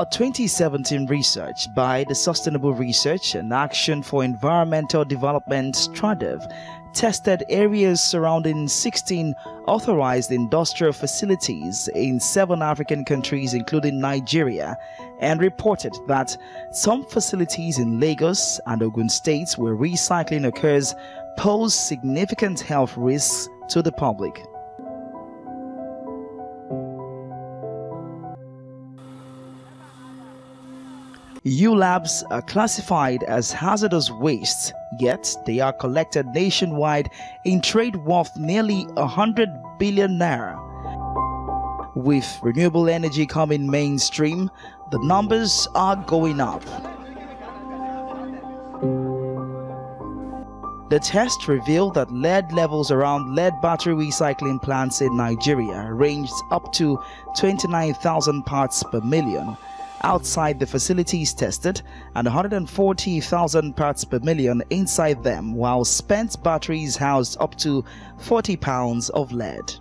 A 2017 research by the Sustainable Research and Action for Environmental Development (STRADEV) tested areas surrounding 16 authorized industrial facilities in 7 African countries including Nigeria, and reported that some facilities in Lagos and Ogun states where recycling occurs pose significant health risks to the public. ULABs are classified as hazardous wastes, yet they are collected nationwide in trade worth nearly 100 billion naira. With renewable energy coming mainstream, the numbers are going up. The test revealed that lead levels around lead battery recycling plants in Nigeria ranged up to 29,000 parts per million outside the facilities tested and 140,000 parts per million inside them, while spent batteries housed up to 40 pounds of lead.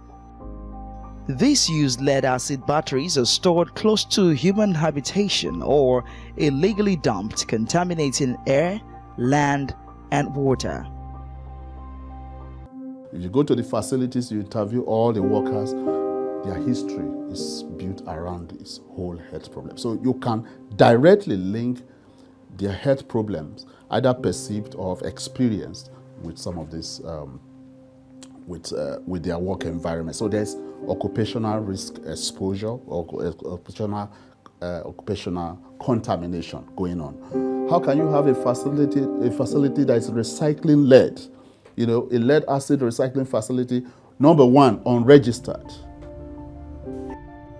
These used lead-acid batteries are stored close to human habitation or illegally dumped, contaminating air, land, and water. If you go to the facilities, you interview all the workers, their history is built around this whole health problem. So you can directly link their health problems, either perceived or experienced, with some of this, with their work environment. So there's occupational risk exposure, or occupational contamination going on. How can you have a facility that is recycling lead? You know, a lead acid recycling facility, number one, unregistered.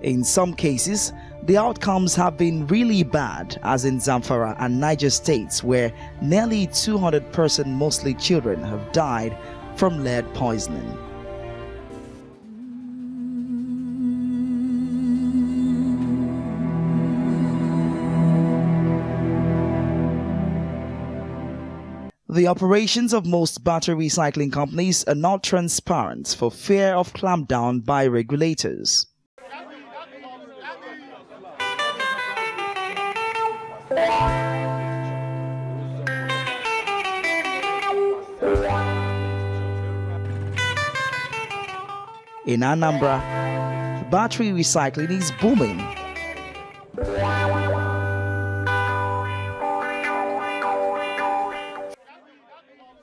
In some cases, the outcomes have been really bad, as in Zamfara and Niger states, where nearly 200 persons, mostly children, have died from lead poisoning. The operations of most battery recycling companies are not transparent for fear of clampdown by regulators. In Anambra, battery recycling is booming.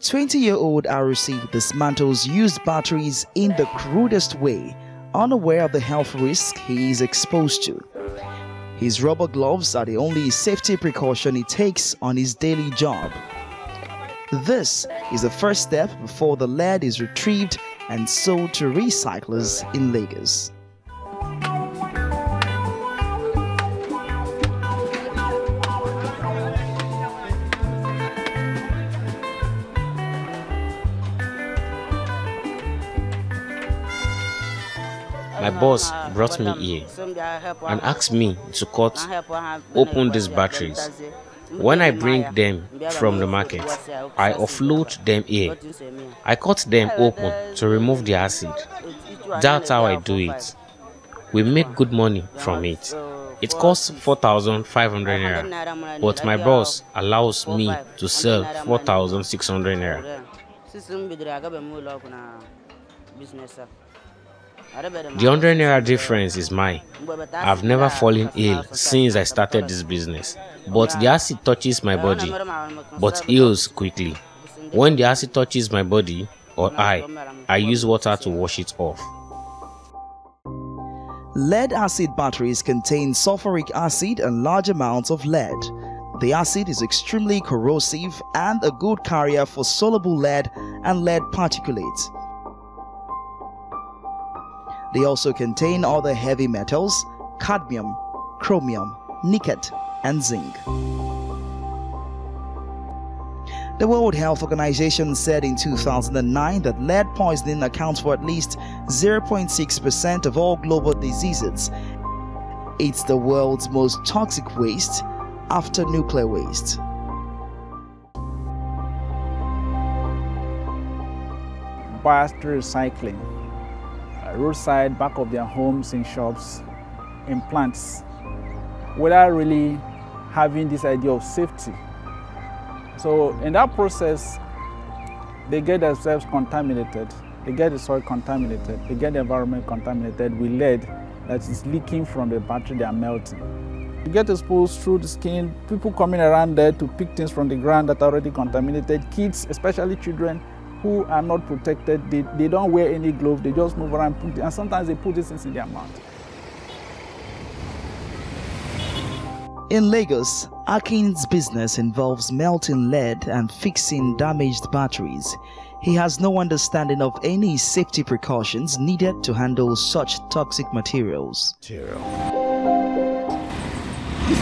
"20-year-old ROC dismantles used batteries in the crudest way, unaware of the health risk he is exposed to. His rubber gloves are the only safety precaution he takes on his daily job. This is the first step before the lead is retrieved and sold to recyclers in Lagos." My boss brought me here and asked me to open these batteries. When I bring them from the market, I offload them here. I cut them open to remove the acid. That's how I do it. We make good money from it. It costs 4,500 naira, but my boss allows me to sell 4,600 naira. The 100 naira difference is mine. I've never fallen ill since I started this business, but the acid touches my body, but heals quickly. When the acid touches my body or I use water to wash it off. Lead acid batteries contain sulfuric acid and large amounts of lead. The acid is extremely corrosive and a good carrier for soluble lead and lead particulates. They also contain other heavy metals, cadmium, chromium, nickel, and zinc. The World Health Organization said in 2009 that lead poisoning accounts for at least 0.6% of all global diseases. It's the world's most toxic waste after nuclear waste. Battery recycling. Roadside, back of their homes, in shops, in plants. without really having this idea of safety. So in that process, they get themselves contaminated, they get the soil contaminated, they get the environment contaminated with lead that is leaking from the battery they are melting. You get exposed through the skin, people coming around there to pick things from the ground that are already contaminated, kids, especially children who are not protected, they don't wear any gloves, they just move around, and sometimes they put these things in their mouth. In Lagos, Akin's business involves melting lead and fixing damaged batteries. He has no understanding of any safety precautions needed to handle such toxic materials. This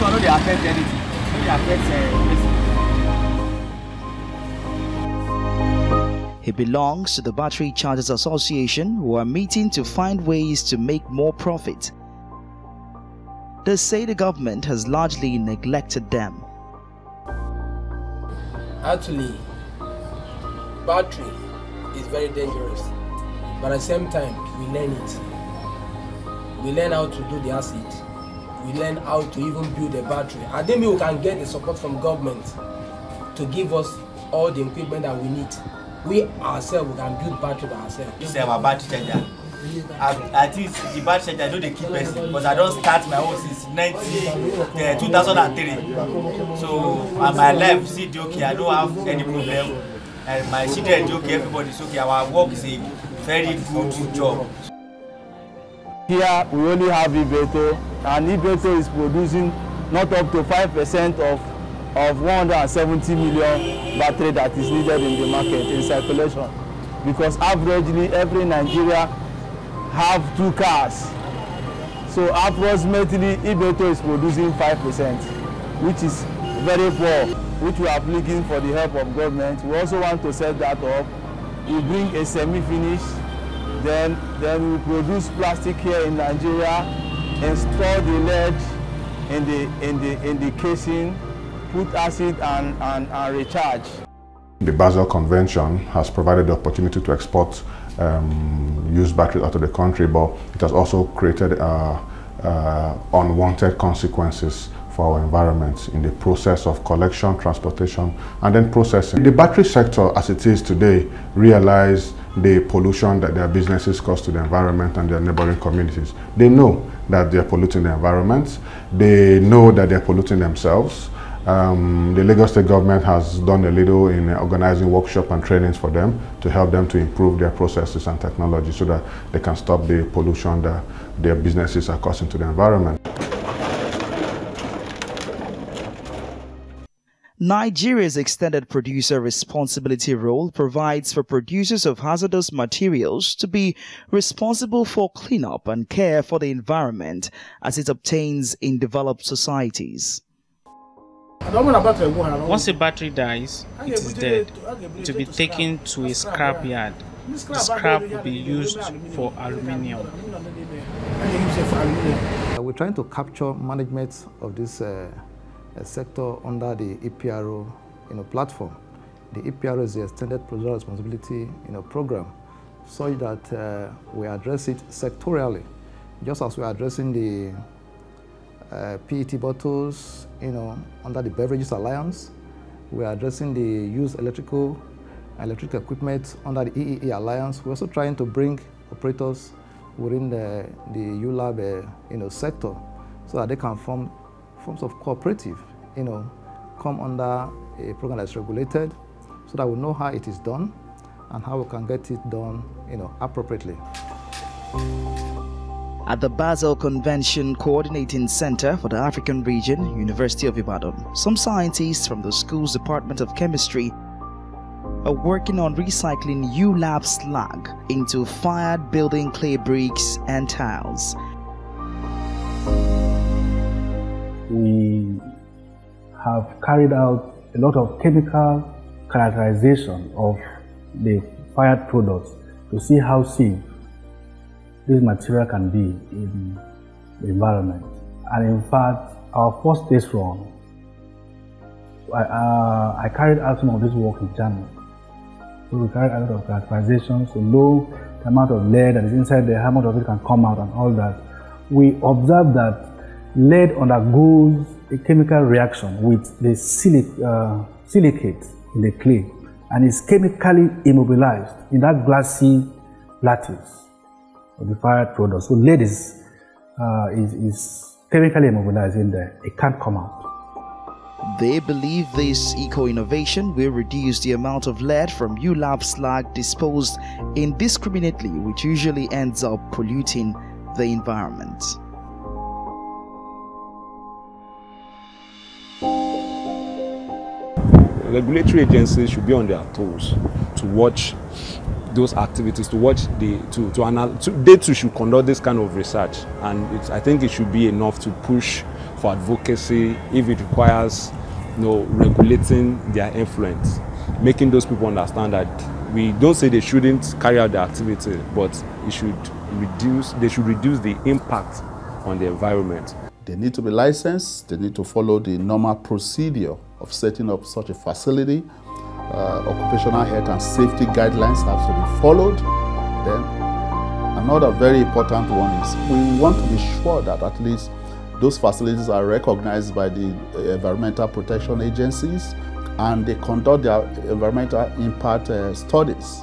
one no dey affect anything. No dey affect He belongs to the Battery Chargers Association, who are meeting to find ways to make more profit. They say the government has largely neglected them. Actually, battery is very dangerous, but at the same time, we learn it. We learn how to do the acid. We learn how to even build a battery. I think we can get the support from government to give us all the equipment that we need. We ourselves, we can build battery by ourselves. This is our battery charger. I think the battery charger, I know they keep person, but I don't start my own since 2003. So my life is okay, I don't have any problem. And my children is okay, everybody's okay. Our work is a very good job. Here we only have Ibeto, and Ibeto is producing not up to 5% of 170 million battery that is needed in the market in circulation, because averagely every Nigeria have 2 cars. So approximately Ibeto is producing 5%, which is very poor, which we are pleading for the help of government. We also want to set that up. We bring a semi-finish, then we produce plastic here in Nigeria, install the lead in the casing, put acid and recharge. The Basel Convention has provided the opportunity to export used batteries out of the country, but it has also created unwanted consequences for our environment in the process of collection, transportation, and then processing. The battery sector, as it is today, realize the pollution that their businesses cause to the environment and their neighboring communities. They know that they are polluting the environment. They know that they are polluting themselves. The Lagos State government has done a little in organizing workshops and trainings for them to help them to improve their processes and technology so that they can stop the pollution that their businesses are causing to the environment. Nigeria's extended producer responsibility role provides for producers of hazardous materials to be responsible for cleanup and care for the environment as it obtains in developed societies. Once a battery dies, it is dead. It will be taken to a scrap yard. The scrap will be used for aluminium. We're trying to capture management of this sector under the EPRO platform. The EPRO is the Extended Producer Responsibility program, such that we address it sectorially, just as we are addressing the PET bottles, under the Beverages Alliance. We are addressing the used electrical equipment under the EEE Alliance. We're also trying to bring operators within the ULAB sector so that they can form forms of cooperative, come under a program that's regulated so that we know how it is done and how we can get it done, appropriately. At the Basel Convention Coordinating Center for the African Region, University of Ibadan, some scientists from the school's Department of Chemistry are working on recycling ULAB slag into fired building clay bricks and tiles. We have carried out a lot of chemical characterization of the fired products to see how safe this material can be in the environment. And in fact, our first test run, I carried out some of this work in January. So we carried out a lot of characterizations to know the amount of lead that is inside there, how much of it can come out and all that. We observed that lead undergoes a chemical reaction with the silicate in the clay and is chemically immobilized in that glassy lattice of the fired product. So lead is chemically immobilized in there. It can't come out. They believe this eco-innovation will reduce the amount of lead from ULAB slag disposed indiscriminately, which usually ends up polluting the environment. Regulatory agencies should be on their toes to watch those activities, to watch they too should conduct this kind of research, and I think it should be enough to push for advocacy if it requires, regulating their influence, making those people understand that we don't say they shouldn't carry out the activity, but they should reduce the impact on the environment. They need to be licensed, they need to follow the normal procedure of setting up such a facility. Occupational health and safety guidelines have to be followed. Then another very important one is we want to be sure that at least those facilities are recognized by the environmental protection agencies and they conduct their environmental impact studies.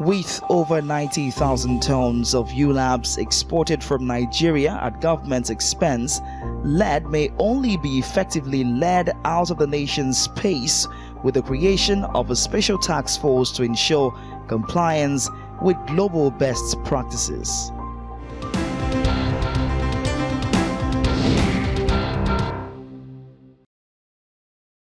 With over 90,000 tons of ULABs exported from Nigeria at government's expense, lead may only be effectively led out of the nation's space with the creation of a special task force to ensure compliance with global best practices.